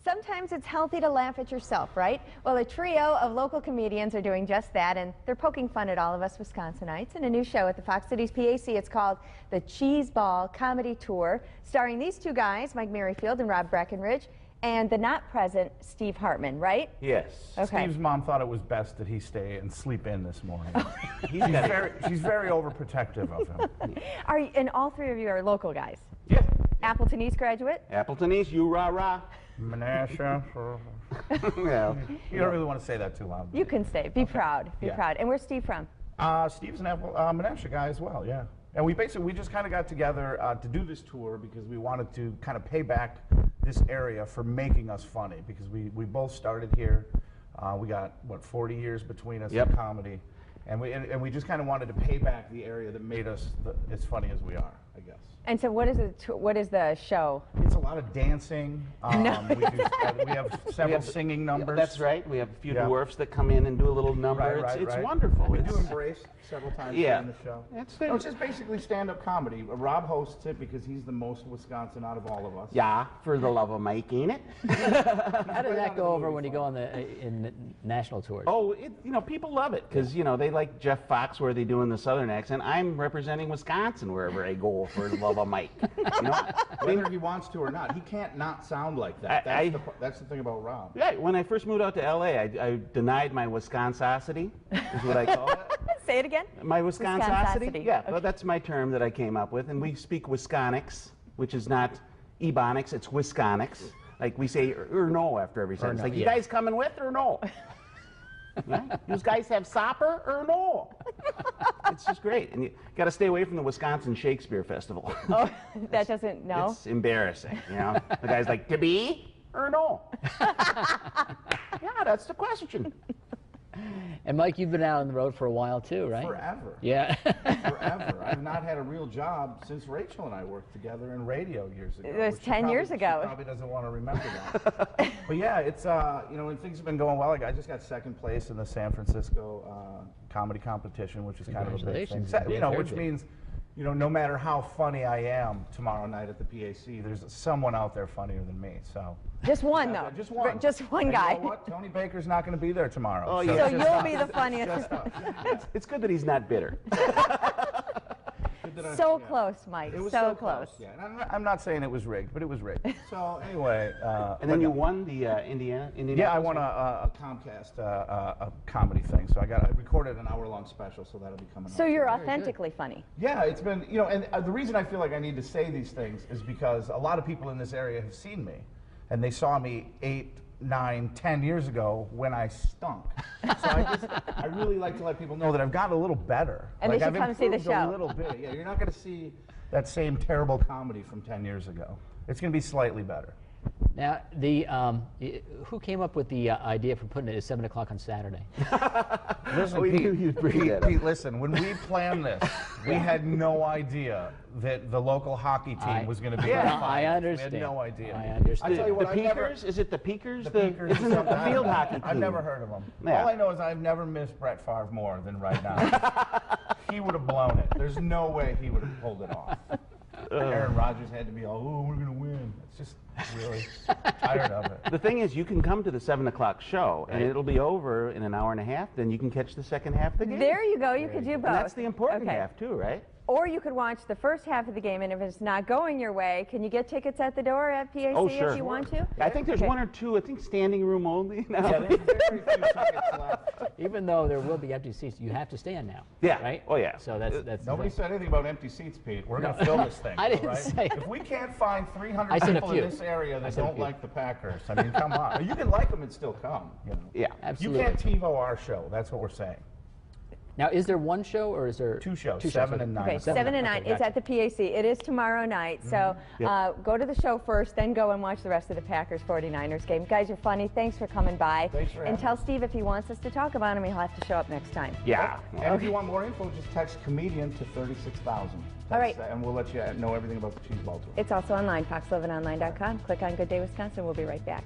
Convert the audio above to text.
Sometimes it's healthy to laugh at yourself, right? Well, a trio of local comedians are doing just that, and they're poking fun at all of us Wisconsinites in a new show at the Fox Cities PAC. It's called the CheeseBall Comedy Tour, starring these two guys, Mike Merrifield and Rob Breckenridge, and the not present Steve Hartman, right? Yes. Okay. Steve's mom thought it was best that he stay and sleep in this morning. She's very overprotective of him. And all three of you are local guys? Yeah. Appleton East graduate? Appleton East, you rah-rah. Menasha. Well, You don't really want to say that too loud. You can say. Be proud. Be proud. And where's Steve from? Steve's an Menasha guy as well, yeah. And we just kind of got together to do this tour because we wanted to kind of pay back this area for making us funny, because we both started here. We got, what, 40 years between us in comedy. And we just kind of wanted to pay back the area that made us as funny as we are, I guess. And so what is the show? It's a lot of dancing. We have several singing numbers. that's right. We have a few dwarfs that come in and do a little number. It's wonderful. We do Embrace several times during the show. It's just basically stand-up comedy. Rob hosts it because he's the most Wisconsin out of all of us. Yeah, for the love of Mike, ain't it? How did that go over when you go on in national tours? Oh, people love it because, they like Jeff Foxworthy doing the Southern accent. I'm representing Wisconsin wherever I go for the love of Mike. Whether he wants to or not, he can't not sound like that. That's the thing about Rob. Yeah, when I first moved out to L.A., I denied my Wisconsosity, is what I call it. Say it again? My Wisconsosity? Yeah, okay. well, that's my term that I came up with, and we speak Wisconics, which is not Ebonics, it's Wisconics. Like we say or no after every sentence. Like, you guys coming with or no? Right? You guys have supper or no? It's just great. And you got to stay away from the Wisconsin Shakespeare Festival. Oh, that doesn't, no? It's embarrassing, The guy's like, to be or no? Yeah, that's the question. And Mike, you've been out on the road for a while too, right? Forever. Yeah. Forever. I've not had a real job since Rachel and I worked together in radio years ago. It was 10 years ago. She probably doesn't want to remember that. But yeah, it's, when things have been going well, I just got second place in the San Francisco comedy competition, which is kind of a big thing. Which means, no matter how funny I am tomorrow night at the PAC, there's someone out there funnier than me. So just one, though. Just one. Just one guy. You know what? Tony Baker's not going to be there tomorrow. Oh, so you'll be the funniest. It's good that he's not bitter. So close, Mike. It was so close. Yeah, and I'm not saying it was rigged, but it was rigged. So anyway, and then you won the Indiana. Yeah, I won a Comcast a comedy thing. So I recorded an hour-long special, so that'll be coming. So you're authentically funny. Yeah, it's been and the reason I feel like I need to say these things is because a lot of people in this area have seen me, and they saw me 8, 9, 10 years ago when I stunk. So I really like to let people know that I've gotten a little better. And they should come see the show. A little bit. Yeah, you're not going to see that same terrible comedy from 10 years ago. It's going to be slightly better. Now, who came up with the idea for putting it at 7 o'clock on Saturday? Listen, Pete, listen, when we planned this, we had no idea that the local hockey team was going to be on fire. I understand. We had no idea. I understand. I tell you what, the Peakers? Is it the Peakers? The Peakers. Isn't it the field hockey team? I've never heard of them. Yeah. All I know is I've never missed Brett Favre more than right now. He would have blown it. There's no way he would have pulled it off. Aaron Rodgers had to be all, oh, we're going to win. It's just really tired of it. The thing is, you can come to the 7 o'clock show, and it'll be over in an hour and a half. Then you can catch the second half of the game. There you go. You could do both. And that's the important half, too, right? Or you could watch the first half of the game, and if it's not going your way, can you get tickets at the door at PAC if you want to? I think there's one or two, I think standing room only now. Yeah, there's very few tickets left. Even though there will be empty seats, you have to stand now. Yeah. Right? Oh, yeah. So that's Nobody said anything about empty seats, Pete. We're going to fill this thing. I didn't right? say. If we can't find 300 people in this area that don't like the Packers, I mean, come on. You can like them and still come. Yeah. Absolutely. You can't TiVo our show. That's what we're saying. Now, is there one show or is there two shows? 2 7 and 9. Okay, 7 and 9. Okay, It's at the PAC. It is tomorrow night. So go to the show first, then go and watch the rest of the Packers 49ers game. Guys, you're funny. Thanks for coming by. Thanks for having And tell Steve if he wants us to talk about him, he'll have to show up next time. Yeah. And if you want more info, just text comedian to 36,000. All right. And we'll let you know everything about the CheeseBall tour. It's also online, fox11online.com. Click on Good Day Wisconsin. We'll be right back.